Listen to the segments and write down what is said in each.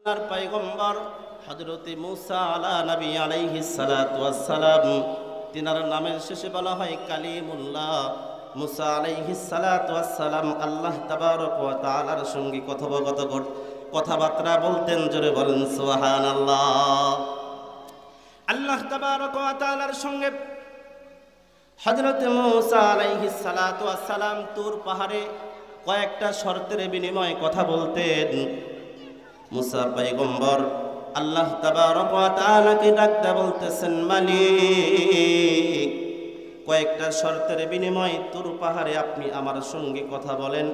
আল্লাহর পয়গম্বর হযরতে মুসা আলা নবী আলাইহিস সালাতু ওয়াস সালাম, তিনার নামের শেষে বলা হয় কালিমুল্লাহ। মুসা আলাইহিস সালাতু ওয়াস সালাম আল্লাহ তাবারক ওয়া তাআলার সঙ্গে কথাবার্তা বলতেন। জোরে বলেন সুবহানাল্লাহ। আল্লাহ তাবারক ওয়া তাআলার সঙ্গে হযরতে মুসা আলাইহিস সালাতু ওয়াস সালাম তুর পাহাড়ে কয়েকটা শর্তের বিনিময়ে কথা বলতেন। মুসা পয়গম্বর আল্লাহ তাবারক ওয়া তাআলাকে ডাকতে বলতেছেন, মালিক, কয়েকটা শর্তের বিনিময়ে তুর পাহাড়ে আপনি আমার সঙ্গে কথা বলেন।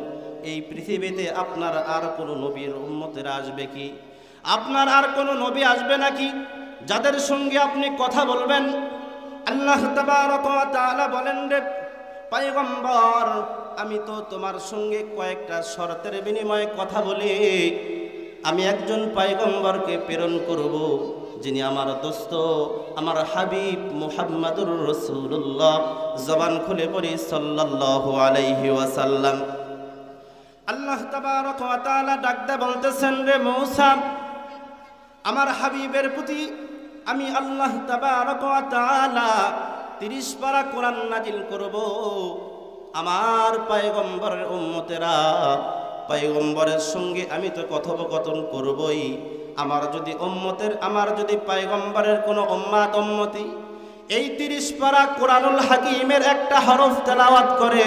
এই পৃথিবীতে আপনার আর কোনো নবীর উম্মতেরা আসবে কি? আপনার আর কোনো নবী আসবে নাকি যাদের সঙ্গে আপনি কথা বলবেন? আল্লাহ তাবারক ওয়া তাআলা বলেন, রে পয়গম্বর, আমি তো তোমার সঙ্গে কয়েকটা শর্তের বিনিময়ে কথা বলি। আমি একজন পয়গম্বরকে প্রেরণ করব, যিনি আমার দোস্ত, আমার হাবিব মুহাম্মাদুর রাসূলুল্লাহ। জবান খুলে পড়ি সাল্লাল্লাহু আলাইহি ওয়াসাল্লাম। আল্লাহ তাবারক ওয়া তাআলা ডাকতে বলতেছেন, রে মূসা, আমার হাবিবের প্রতি আমি আল্লাহ তাবারক ওয়া তাআলা 30 পারা কোরআন নাজিল করব। আমার পয়গম্বরের উম্মতেরা, পয়গম্বরের সঙ্গে আমি তো কথোপকথন করবই। আমার যদি পয়গম্বরের কোনো উম্মতি এই 30 পারা কোরআনুল হাকিমের একটা হরফ তেলাওয়াত করে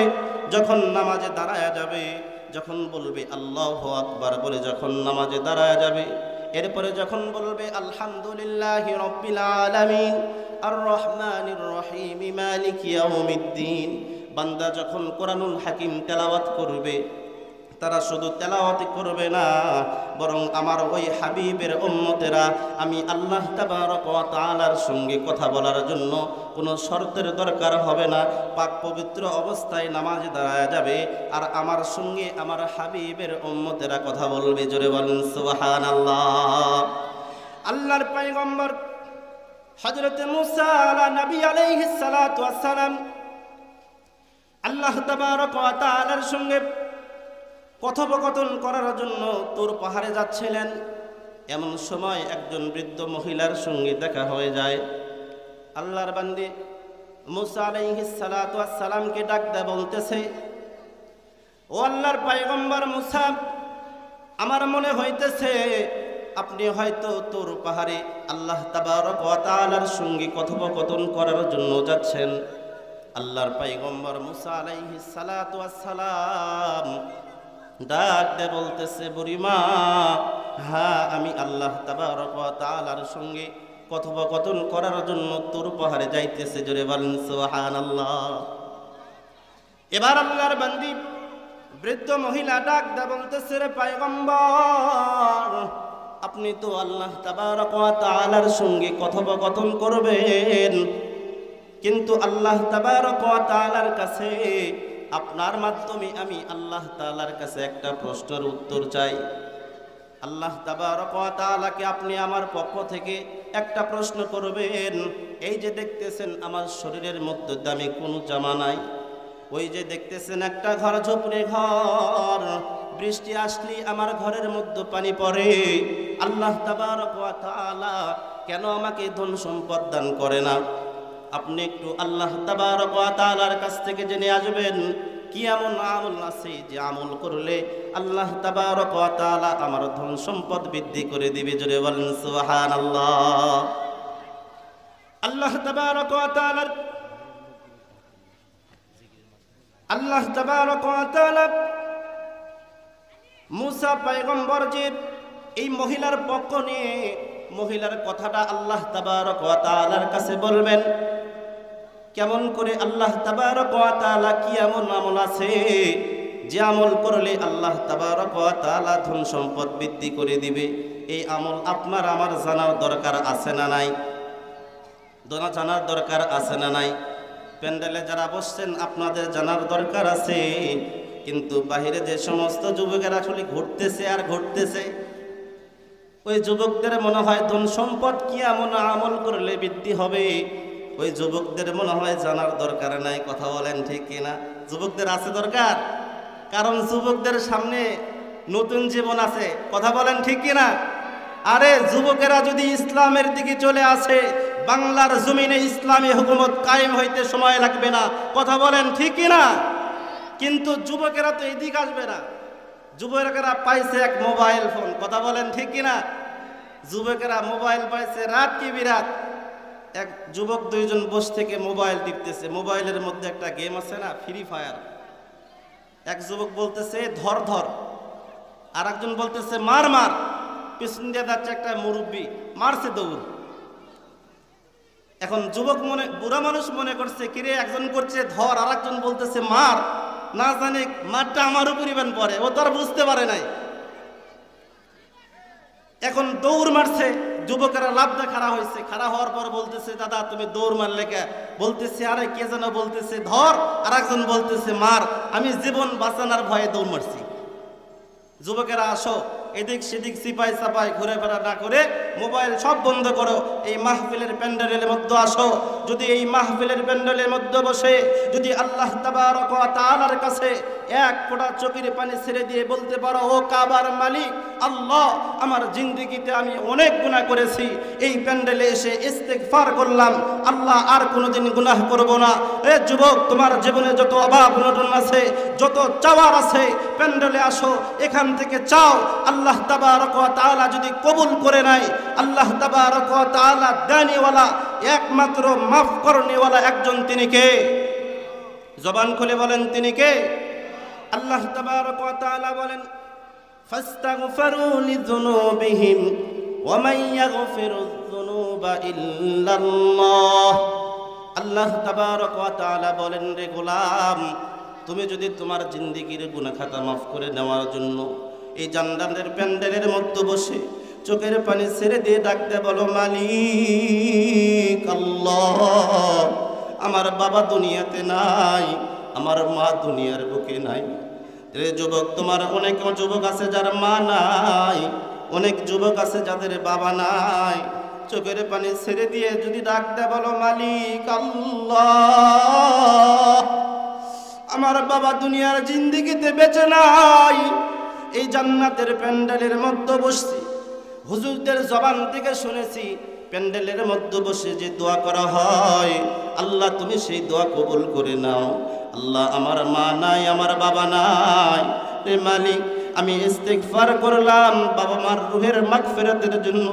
যখন নামাজে দাঁড়ায়া যাবে, যখন বলবে আল্লাহু আকবার বলে যখন নামাজে দাঁড়ায়া যাবে, এরপরে যখন বলবে আলহামদুলিল্লাহি রাব্বিল আলামিন আর রহমানির রহিম মালিকি ইয়াউমিদ্দিন, বান্দা যখন কোরআনুল হাকিম তেলাওয়াত করবে, তারা শুধু তেলাওয়াত করবে না, বরং আমার ওই হাবিবের উম্মতেরা আমি আল্লাহ তাবারক ওয়া তাআলার সঙ্গে কথা বলার জন্য কোনো শর্তের দরকার হবে না। পাক পবিত্র অবস্থায় নামাজে দাঁড়ায় যাবে আর আমার সঙ্গে আমার হাবিবের উম্মতেরা কথা বলবে। জোরে বলেন সুবহানাল্লাহ। আল্লাহর পয়গম্বর হযরতে মুসা আলা নবী আলাইহিস সালাতু ওয়াস সালাম আল্লাহ তাবারক ওয়া তাআলার সঙ্গে কথোপকথন করার জন্য তুর পাহাড়ে যাচ্ছিলেন। এমন সময় একজন বৃদ্ধ মহিলার সঙ্গে দেখা হয়ে যায়। আল্লাহর বান্দী মুসা আলাইহিস সালাতু ওয়াস সালামকে ডাকতে বলতেছে, ও আল্লাহর পয়গম্বর মুসা, আমার মনে হইতেছে আপনি হয়তো তুর পাহাড়ে আল্লাহ তাবারক ওয়া তাআলার সঙ্গে কথোপকথন করার জন্য যাচ্ছেন। আল্লাহর পয়গম্বর মুসা আলাইহিস সালাতু ওয়াস সালাম ডাক দে বলতেছে, বুড়িমা, হ্যাঁ, আমি আল্লাহ তাবারক ওয়া তাআলার সঙ্গে কথোপকথন করার জন্য তুর পাহাড়ে যাইতেছে। জোরে বলেন সুবহানাল্লাহ। এবার আল্লাহর বান্দী বৃদ্ধ মহিলা ডাক দে বলতেছে, রে পয়গম্বর, আপনি তো আল্লাহ তাবারক ওয়া তাআলার সঙ্গে কথোপকথন করবেন, কিন্তু আল্লাহ তাবারক ওয়া তাআলার কাছে আপনার মাধ্যমে আমি আল্লাহ তাআলার কাছে একটা প্রশ্নের উত্তর চাই। আল্লাহ তাবারক ওয়া তাআলাকে আপনি আমার পক্ষ থেকে একটা প্রশ্ন করবেন। এই যে দেখতেছেন আমার শরীরের মধ্যে দামি কোনো জামা নাই, ওই যে দেখতেছেন একটা ঘর ঝুপড়ি ঘর, বৃষ্টি আসলে আমার ঘরের মধ্যে পানি পড়ে, আল্লাহ তাবারক ওয়া তাআলা কেন আমাকে ধন সম্পদ দান করে না? আপনি একটু আল্লাহ তাবারক ওয়া তাআলার কাছ থেকে জেনে আসবেন কি এমন আমল আছে যে আমল করলে আল্লাহ তাবারক ওয়া তাআলা আমার ধন সম্পদ বৃদ্ধি করে দিবে। জোরে বলেন সুবহানাল্লাহ। আল্লাহ তাবারক ওয়া তাআলা মুসা পয়গম্বর যে এই মহিলার পক্ষ নিয়ে মহিলার কথাটা আল্লাহ তাবারক ওয়া তাআলার কাছে বলবেন। কেমন করে আল্লাহ তাবারক ওয়া তাআলা কি এমন আমল আছে যে আমল করলে আল্লাহ তাবারক ওয়া তাআলা ধন সম্পদ বৃদ্ধি করে দিবে? এই আমল আপনার আমার জানার দরকার আছে না নাই? জানার দরকার আছে না নাই? প্যান্ডেলে যারা বসছেন আপনাদের জানার দরকার আছে, কিন্তু বাহিরে যে সমস্ত যুবকেরা আসলে ঘুরতেছে আর ঘুরতেছে, ওই যুবকদের মনে হয় ধন সম্পদ কি এমন আমল করলে বৃদ্ধি হবে, ওই যুবকদের মনে হয় জানার দরকার নাই। কথা বলেন ঠিক কিনা? যুবকদের আছে দরকার, কারণ যুবকদের সামনে নতুন জীবন আছে। কথা বলেন ঠিক কিনা? আরে যুবকেরা যদি ইসলামের দিকে চলে আসে, বাংলার জমিনে ইসলামী হুকুমত কায়েম হইতে সময় লাগবে না। কথা বলেন ঠিক কি না? কিন্তু যুবকেরা তো এদিকে আসবে না। যুবকেরা পাইছে এক মোবাইল ফোন। কথা বলেন ঠিক কি না? যুবকেরা মোবাইল পাইছে, রাত কি বিরাত। এক যুবক দুইজন বসে থেকে মোবাইল টিপতেছে। মোবাইলের মধ্যে একটা গেম আছে না, ফ্রি ফায়ার। এক যুবক বলতেছে ধর ধর, আর একজন বলতেছে মার মার। পিছন দিয়ে যাচ্ছে একটা মুরব্বী, মারছে দৌড়। এখন যুবক বুড়া মানুষ মনে করছে কিরে, একজন করছে ধর আর একজন বলতেছে মার, না জানে মারটা আমার উপরই পড়ে, ও তো আর বুঝতে পারে নাই। এখন দৌড় মারছে, যুবকেরা লাফদা খাড়া হয়েছে। খাড়া হওয়ার পর বলতেছে দাদা তুমি দৌড় মারলে কে? বলতেছে আরে কে যেন বলতেছে ধর, আর একজন বলতেছে মার, আমি জীবন বাঁচানোর ভয়ে দৌড় মারছি। যুবকেরা আসো, এদিক সেদিক সিপাই সাপাই ঘুরে ফেরা না করে মোবাইল সব বন্ধ করো, এই মাহফিলের প্যান্ডেলের মধ্যে আসো। যদি এই মাহফিলের প্যান্ডেলের মধ্যে বসে যদি আল্লাহ তাবারক ওয়া তাআলার কাছে এক ফোঁটা চোখের পানি ছেড়ে দিয়ে বলতে পারো, ও কাবার মালিক আল্লাহ, আমার জিন্দেগিতে আমি অনেক গুনাহ করেছি, এই প্যান্ডেলে এসে ইস্তেগফার করলাম, আল্লাহ আর কোনোদিন গুনাহ করব না। এ যুবক, তোমার জীবনে যত অভাব অনটন আছে, যত চাওয়ার আছে, প্যান্ডেলে আসো, এখান থেকে চাও। আল্লাহ তাবারক ওয়া তাআলা যদি কবুল করে নাই, আল্লাহ তাবারক ওয়া তাআলা দানিওয়ালা, একমাত্র মাফ করনেওয়ালা একজন, তিনি কে? জবান খুলে বলেন তিনি কে? আল্লাহ তাবারক ওয়া তাআলা বলেন ফাস্তাগফিরু লিযুনুবিহিম ওয়া মান ইয়াগফিরুয যুনুবা ইল্লাল্লাহ। আল্লাহ তাবারক ওয়া তাআলা বলেন, রে গোলাম, তুমি যদি তোমার জিন্দেগীর গুনাহ খাতা মাফ করে নেওয়ার জন্য এই জান্নাতের প্যান্ডেলের মধ্যে বসে চোখের পানি ছেড়ে দিয়ে ডাকতে বলো, মালিক আল্লাহ, আমার বাবা দুনিয়াতে নাই, আমার মা দুনিয়ার বুকে নাই। রে যুবক, তোমার অনেক যুবক আছে যার মা নাই, অনেক যুবক আছে যাদের বাবা নাই। চোখের পানি ছেড়ে দিয়ে যদি ডাকতে বলো, মালিক আল্লাহ, আমার বাবা দুনিয়ার জিন্দেগিতে বেঁচে নাই, এই জান্নাতের প্যান্ডেলের মধ্যে বসছি, হুজুরদের জবান থেকে শুনেছি প্যান্ডেলের মধ্যে বসে যে দোয়া করা হয়, আল্লাহ তুমি সেই দোয়া কবুল করে নাও। আল্লাহ, আমার মা নাই, আমার বাবা নাই, রে মালিক, আমি ইস্তেগফার করলাম বাবা মার রুহের মাগফিরাতের জন্য,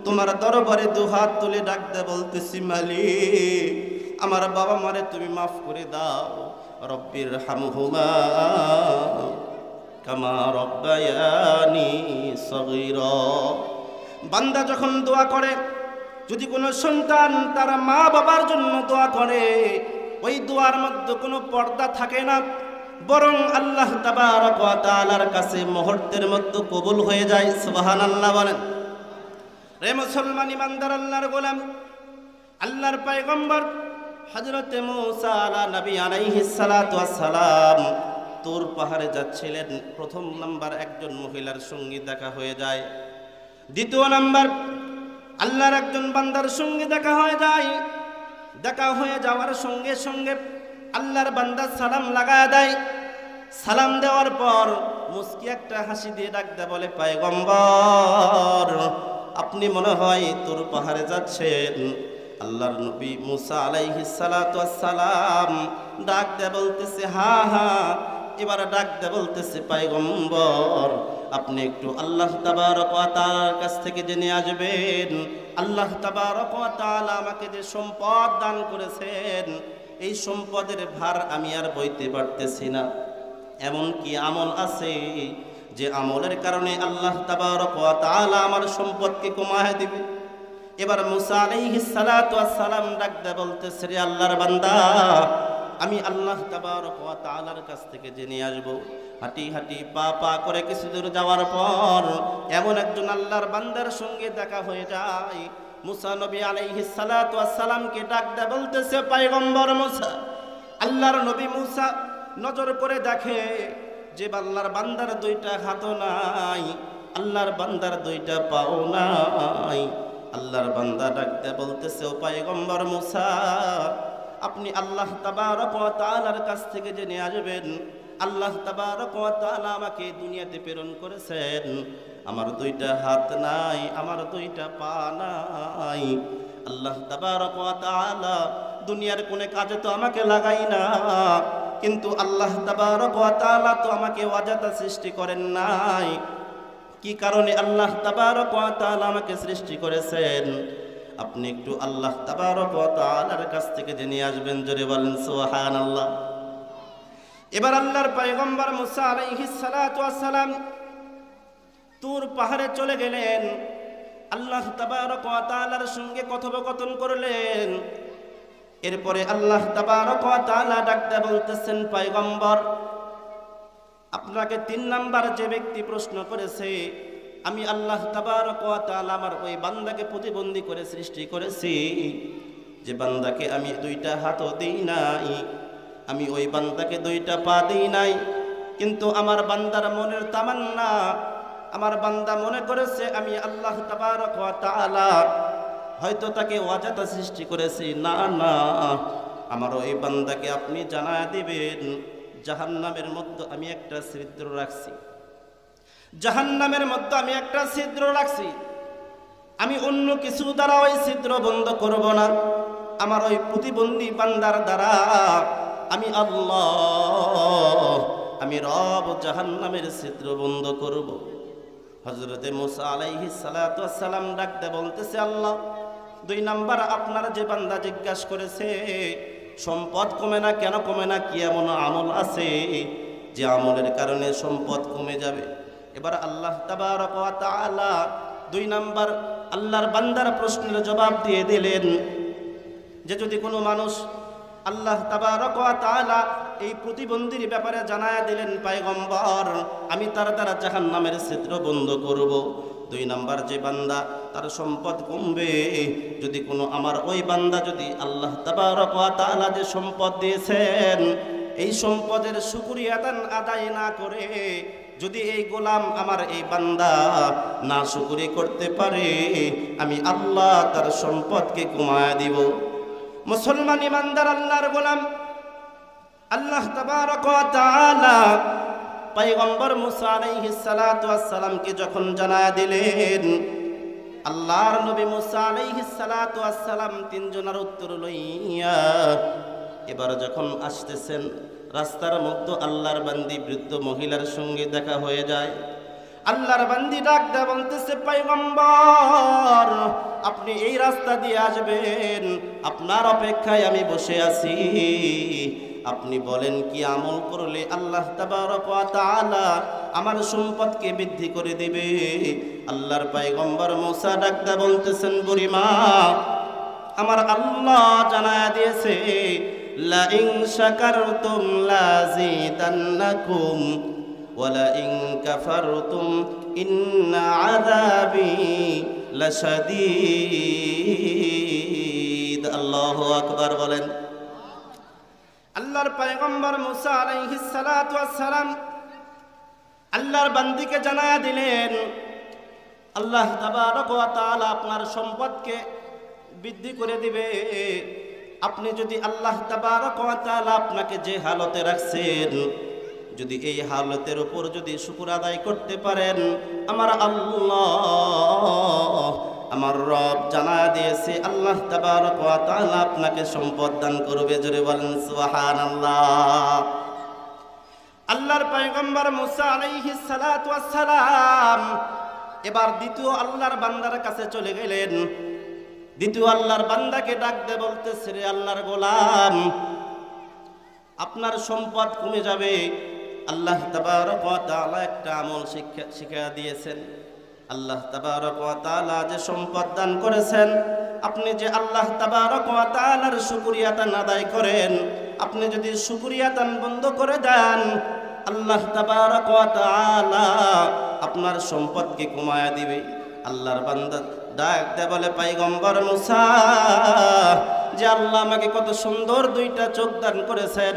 তোমার দরবারে দুহাত তুলে ডাকতে বলতেছি, মালিক, আমার বাবা মারে তুমি মাফ করে দাও। রব্বির হামহুমা কামা রব্বায়ানি সগীরা। বান্দা যখন দোয়া করে, যদি কোনো সন্তান তার মা বাবার জন্য দোয়া করে, ওই দোয়ার মধ্যে কোনো পর্দা থাকে না, বরং আল্লাহ তাবারক ওয়া তাআলার কাছে মুহূর্তের মধ্যে কবুল হয়ে যায়। সুবহানাল্লাহ বলেন। রে মুসলমান ইমানদার আল্লাহর গোলাম, আল্লাহর পয়গম্বর হযরতে মূসা নবী আলাইহিস সালাতু ওয়াস সালাম তুর পাহাড়ে যাচ্ছিলেন। প্রথম নাম্বার একজন মহিলার সঙ্গে দেখা হয়ে যায়। দ্বিতীয় নাম্বার আল্লাহর একজন বান্দার সঙ্গে দেখা হয়ে যায়। দেখা হয়ে যাওয়ার সঙ্গে সঙ্গে আল্লাহর বান্দা সালাম লাগায় দেয়। সালাম দেওয়ার পর মুস্কি একটা হাসি দিয়ে ডাকতে বলে, পয়গম্বর, আপনি মনে হয় তুর পাহাড়ে যাচ্ছেন। আল্লাহর নবী মূসা আলাইহিস সালাতু ওয়াস সালাম ডাকতে বলতেছে, হ্যাঁ হ্যাঁ। এবার ডাকতে বলতেছে, পয়গম্বর, আপনি একটু আল্লাহ তাবারক ওয়া তাআলার কাছ থেকে জেনে আসবেন, আল্লাহ তাবারক ওয়া তাআলা আমাকে যে সম্পদ দান করেছেন, এই সম্পদের ভার আমি আর বইতে পারতেছি না। এমন কি আমল আছে যে আমলের কারণে আল্লাহ তাবারক ওয়া তাআলা আমার সম্পদকে কমায় দিবে? এবার মূসা আলাইহিস সালাতু ওয়াস সালাম ডাকতে বলতেছে, রে আল্লাহর বান্দা, আমি আল্লাহ তাবারক ওয়া তাআলার কাছ থেকে জেনে আসব। হাঁটি হাঁটি পা পা করে কিছু দূর যাওয়ার পর এমন একজন আল্লাহর বান্দার সঙ্গে দেখা হয়ে যায়। মূসা নবী আলাইহিস সালাতু ওয়াস সালামকে ডাকতে বলতেছে, পয়গম্বর মূসা। আল্লাহর নবী মূসা নজর করে দেখে যে আল্লাহর বান্দার দুইটা হাতও নাই, আল্লাহর বান্দার দুইটা পাও নাই। আল্লাহর বান্দা ডাকতে বলতেছে, ও পয়গম্বর মূসা, আপনি আল্লাহ তাবারক ওয়া তাআলার কাছ থেকে জেনে আসবেন, আল্লাহ তাবারক ওয়া তাআলা আমাকে দুনিয়াতে প্রেরণ করেছেন, আমার দুইটা হাত নাই, আমার দুইটা পা নাই। আল্লাহ তাবারক ওয়া তাআলা দুনিয়ার কোনে কাজে তো আমাকে লাগাই না, কিন্তু আল্লাহ তাবারক ওয়া তাআলা তো আমাকে অজাতা সৃষ্টি করেন নাই। কি কারণে আল্লাহ তাবারক ওয়া তাআলা আমাকে সৃষ্টি করেছেন? আপনি একটু আল্লাহ তাবারক ওয়া তাআলার কাছ থেকে জেনে আসবেন। জোরে বলেন সুবহানাল্লাহ। এবার আল্লাহর পয়গম্বর মুসা আলাইহিস সালাতু ওয়াস সালাম তুর পাহাড়ে চলে গেলেন। আল্লাহ তাবারক ওয়া তাআলার সঙ্গে কথোপকথন করলেন। এরপরে আল্লাহ তাবারক ওয়া তাআলা ডাকতে বলতেছেন, পয়গম্বর, আপনাকে 3 নাম্বার যে ব্যক্তি প্রশ্ন করেছে, আমি আল্লাহ তাবারক ওয়া তাআলা আমার ওই বান্দাকে প্রতিবন্ধী করে সৃষ্টি করেছি, যে বান্দাকে আমি 2টা হাতও দিই নাই, আমি ওই বান্দাকে 2টা পা দিই নাই, কিন্তু আমার বান্দার মনের তামান্না, আমার বান্দা মনে করেছে আমি আল্লাহ তাবারক ওয়া তাআলা হয়তো তাকে অজাতা সৃষ্টি করেছি। না না, আমার ওই বান্দাকে আপনি জানায় দিবেন, জাহান্নামের মধ্যে আমি একটা ছিদ্র রাখছি, জাহান্নামের মধ্যে আমি একটা ছিদ্র রাখছি, আমি অন্য কিছু দ্বারা ওই ছিদ্র বন্ধ করব না, আমার ওই প্রতিবন্ধী বান্দার দ্বারা আমি আল্লাহ, আমি রব জাহান্নামের ছিদ্র বন্ধ করব। হযরতে মুসা আলাইহিস সালাতু ওয়াস সালাম ডাকতে বলতেছে, আল্লাহ, 2 নাম্বার আপনার যে বান্দা জিজ্ঞাসা করেছে সম্পদ কমে না কেন, কমে না, কি এমন আমল আছে যে আমলের কারণে সম্পদ কমে যাবে? এবার আল্লাহ তাবারক ওয়া তাআলা 2 নাম্বার আল্লাহর বান্দার প্রশ্নের জবাব দিয়ে দিলেন, যে যদি কোনো মানুষ, আল্লাহ তাবারক ওয়া তাআলা এই প্রতিবন্ধীর ব্যাপারে জানায়া দিলেন, পয়গম্বর, আমি তার দ্বারা জাহান্নামের ছিদ্র বন্ধ করব। 2 নাম্বার যে বান্দা তার সম্পদ কমবে, যদি কোনো আমার ওই বান্দা যদি আল্লাহ তাবারক ওয়া তাআলা যে সম্পদ দিয়েছেন এই সম্পদের শুকরিয়া আদায় না করে যদি এই গোলাম আমার এই বান্দা না শুকরি করতে পারে, আমি আল্লাহ তার সম্পদকে কমায়া দিব। মুসলমান ইমানদার আল্লাহর গোলাম, আল্লাহ তাবারক ওয়া তাআলা পয়গম্বর মুসা আলাইহিস সালাতু ওয়াস সালামকে যখন জানায়া দিলেন, আল্লাহর নবী মুসা আলাইহিস সালাতু ওয়াস সালাম 3 জনের উত্তর লইয়া এবার যখন আসতেছেন, রাস্তার মধ্যে আল্লাহর বান্দি বৃদ্ধ মহিলার সঙ্গে দেখা হয়ে যায়। আল্লাহর বান্দি ডাকতে বলতেছে, পয়গম্বর, আপনি এই রাস্তা দিয়ে আসবেন, আপনার অপেক্ষায় আমি বসে আছি, আপনি বলেন কি আমল করলে আল্লাহ তাবারক ওয়া তাআলা আমার সম্পদকে বৃদ্ধি করে দিবে? আল্লাহর পয়গম্বর মুসা ডাকতে বলতেছেন, বুড়িমা, আমার আল্লাহ জানায়া দিয়েছে, লা ইন শাকারতুম লাযিদান্নাকুম ওয়া লা ইন কাফারতুম ইন্না আযাবি লাশাদীদ। আল্লাহু আকবার বলেন। আল্লাহর পয়গম্বর মুসা আলাইহিস সালাতু ওয়াস সালাম আল্লাহর বান্দিকে জানায়া দিলেন, আল্লাহ তাবারক ওয়া তাআলা আপনার সম্পদকে বৃদ্ধি করে দিবে। আপনি যদি আল্লাহ তাবারক ওয়া তাআলা আপনাকে যে হালতে রাখছেন, যদি এই হালতের উপর যদি শুকর আদায় করতে পারেন, আমার আল্লাহ, আমার রব জানায়া দিয়েছে, আল্লাহ তাবারক ওয়া তাআলা আপনাকে সম্পদ দান করবে। জোরে বলেন সুবহানাল্লাহ। আল্লাহর পয়গম্বর মুসা আলাইহিস সালাতু ওয়াস সালাম এবার দ্বিতীয় আল্লাহর বান্দার কাছে চলে গেলেন। দ্বিতীয় আল্লাহর বান্দাকে ডাকতে বলতেছে, রে আল্লাহর গোলাম, আপনার সম্পদ কমে যাবে। আল্লাহ তাবারক ওয়া তাআলা একটা আমল শিক্ষা দিয়েছেন। আল্লাহ তাবারক ওয়া তাআলা যে সম্পদ দান করেছেন, আপনি যে আল্লাহ তাবারক ওয়া তাআলার শুকরিয়া আদায় করেন, আপনি যদি শুকরিয়া বন্ধ করে দেন, আল্লাহ তাবারক ওয়া তাআলা আপনার সম্পদকে কমায়া দিবে। আল্লাহর বান্দা ডাকতে বলে, পয়গম্বর মুসা, যে আল্লাহ আমাকে কত সুন্দর 2টা চোখ দান করেছেন,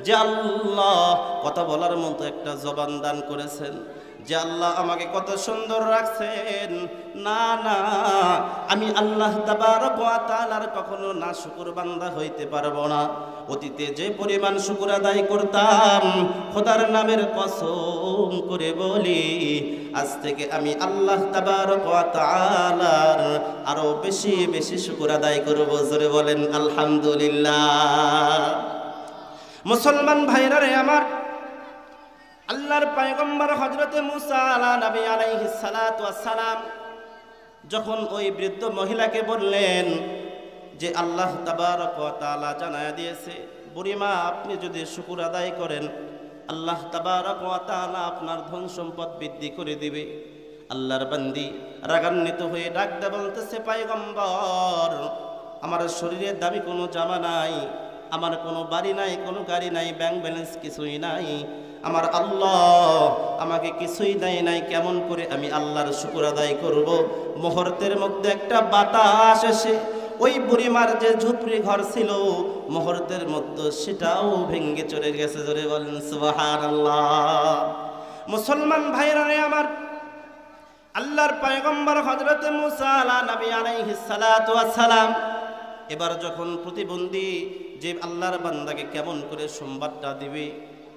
যে আল্লাহ কথা বলার মতো একটা জবান দান করেছেন, যে আল্লাহ আমাকে কত সুন্দর রাখছেন। না না, আমি আল্লাহ তাবারক ওয়া তাআলার কখনো নাশুকর বান্দা হইতে পারবো না। অতীতে যে পরিমাণ শুকর আদায় করতাম, খোদার নামের কসম করে বলি, আজ থেকে আমি আল্লাহ তাবারক ওয়া তাআলার আরো বেশি বেশি শুকর আদায় করব। জোরে বলেন আলহামদুলিল্লাহ। মুসলমান ভাইরা রে আমার, আল্লাহর পয়গম্বর হযরতে মুসা আলাইহিস সালাতু ওয়াস সালাম যখন ওই বৃদ্ধ মহিলাকে বললেন যে আল্লাহ তাবারক ওয়া তাআলা জানায়া দিয়েছে, বুড়িমা আপনি যদি শুকর আদায় করেন আল্লাহ তাবারক ওয়া তাআলা আপনার ধন সম্পদ বৃদ্ধি করে দিবে। আল্লাহর বান্দি রাগান্বিত হয়ে ডাকতে বলতেছে, পয়গম্বর আমার শরীরে দামি কোনো জামা নাই, আমার কোনো বাড়ি নাই, কোনো গাড়ি নাই, ব্যাংক ব্যালেন্স কিছুই নাই, আমার আল্লাহ আমাকে কিছুই দেয় নাই, কেমন করে আমি আল্লাহর শুকর আদায় করব? মুহূর্তের মধ্যে একটা বাতাস এসে ওই বুড়িমার যে ঝুপড়ি ঘর ছিল মুহূর্তের মধ্যে সেটাও ভেঙে চলে গেছে। জোরে বলেন সুবহানাল্লাহ। মুসলমান ভাইরা আমার, আল্লাহর পয়গম্বর হযরতে মুসা আলাইহিস সালাতু ওয়াস সালাম এবার যখন প্রতিবন্ধী যে আল্লাহর বান্দাকে কেমন করে সংবাদটা দিবে,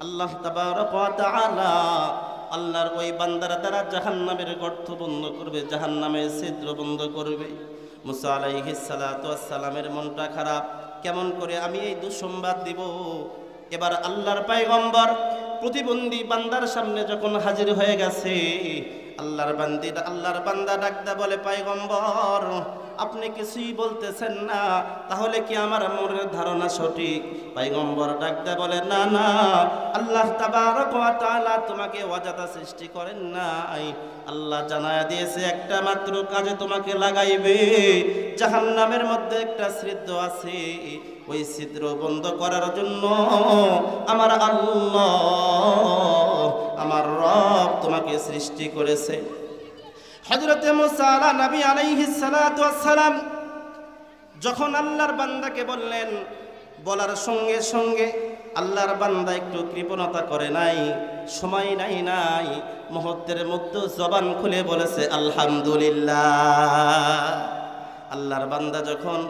আল্লাহ তাবারক ওয়া তাআলা আল্লাহর ওই বান্দার দ্বারা জাহান্নামের গর্ত বন্ধ করবে, জাহান্নামের ছিদ্র বন্ধ করবে। মুসা আলাইহিস সালাতু ওয়াস সালামের মনটা খারাপ, কেমন করে আমি এই দুঃসংবাদ দিব? এবার আল্লাহর পয়গম্বর প্রতিবন্ধী বান্দার সামনে যখন হাজির হয়ে গেছে, আল্লাহর বান্দা ডাকতে বলে, পয়গম্বর আপনি কিছুই বলতেছেন না, তাহলে কি আমার মনের ধারণা সঠিক? পয়গম্বর ডাকতে বলে, না না, আল্লাহ তাবারক ওয়া তাআলা তোমাকে অজাতা সৃষ্টি করেন নাই, আল্লাহ জানায়া দিয়েছে একটা মাত্র কাজে তোমাকে লাগাইবে। জাহান্নামের মধ্যে একটা ছিদ্র আছে, ওই ছিদ্র বন্ধ করার জন্য আমার আল্লাহ আমার রব তোমাকে সৃষ্টি করেছে। হযরতে মুসা আলাইহিস সালাতু ওয়াস সালাম যখন আল্লাহর বান্দাকে বললেন, বলার সঙ্গে সঙ্গে আল্লাহর বান্দা একটু কৃপণতা করে নাই, সময় নাই, মুহূর্তের মধ্যে জবান খুলে বলেছে আলহামদুলিল্লাহ। আল্লাহর বান্দা যখন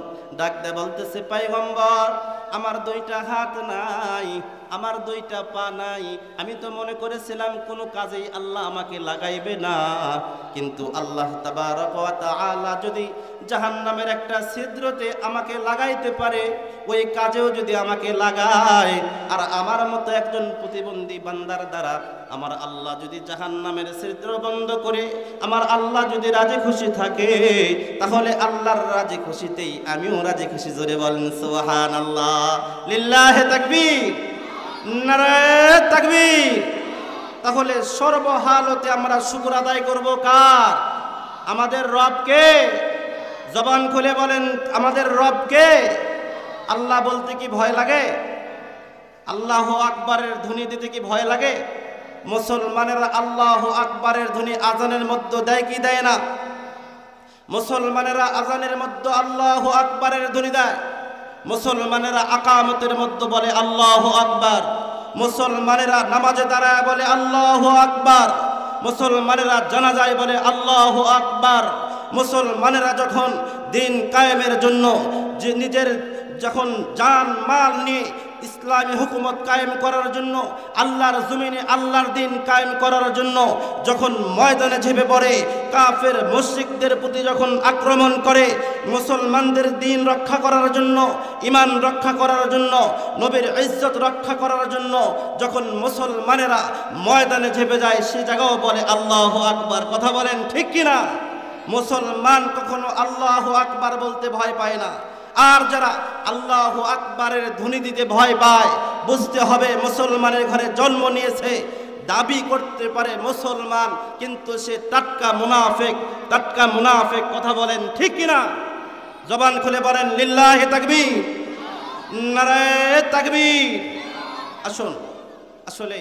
ডাকতে বলতেছে, পয়গম্বর আমার দুইটা হাত নাই, আমার দুইটা পা নাই, আমি তো মনে করেছিলাম কোনো কাজেই আল্লাহ আমাকে লাগাইবে না, কিন্তু আল্লাহ তাবারক ওয়া তাআলা যদি জাহান্নামের একটা ছিদ্রতে আমাকে লাগাইতে পারে, ওই কাজেও যদি আমাকে লাগায়, আর আমার মতো একজন প্রতিবন্ধী বান্দার দ্বারা আমার আল্লাহ যদি জাহান্নামের ছিদ্র বন্ধ করে আমার আল্লাহ যদি রাজি খুশি থাকে, তাহলে আল্লাহর রাজি খুশিতেই আমিও রাজি খুশি। জোরে বলেন সুবহানাল্লাহ। লিল্লাহি তাকবীর, নারায়ে তাকবীর। তাহলে সর্বহালতে আমরা শুকর আদায় করব কার? আমাদের রবকে। জবান খুলে বলেন আমাদের রবকে। আল্লাহ বলতে কি ভয় লাগে? আল্লাহু আকবারের ধ্বনি দিতে কি ভয় লাগে? মুসলমানেরা আল্লাহু আকবারের ধ্বনি আজানের মধ্যে দেয় কি দেয় না? মুসলমানেরা আজানের মধ্যে আল্লাহু আকবারের ধ্বনি দেয়। মুসলমানেরা আকামতের মধ্যে বলে আল্লাহু আকবার। মুসলমানেরা নামাজে দাঁড়ায় বলে আল্লাহু আকবার। মুসলমানেরা জানাজায় বলে আল্লাহু আকবার। মুসলমানেরা যখন দিন কায়েমের জন্য যে নিজের যখন জান মাল নিয়ে ইসলামী হুকুমত কায়েম করার জন্য, আল্লাহর জমিনে আল্লাহর দিন কায়েম করার জন্য যখন ময়দানে ঝেঁপে পড়ে, কাফের মুশরিকদের প্রতি যখন আক্রমণ করে, মুসলমানদের দিন রক্ষা করার জন্য, ঈমান রক্ষা করার জন্য, নবীর ইজ্জত রক্ষা করার জন্য যখন মুসলমানেরা ময়দানে ঝেঁপে যায়, সে জায়গাও বলে আল্লাহু আকবার। কথা বলেন ঠিক কিনা? মুসলমান কখনো আল্লাহু আকবার বলতে ভয় পায় না। আর যারা আল্লাহু আকবারের ধ্বনি দিতে ভয় পায়, বুঝতে হবে মুসলমানের ঘরে জন্ম নিয়েছে, দাবি করতে পারে মুসলমান, কিন্তু সে টাটকা মুনাফিক, টাটকা মুনাফিক। কথা বলেন ঠিক কিনা? জবান খুলে বলেন লিল্লাহি তাকবীর, নারায়ে তাকবীর। আসুন, আসলে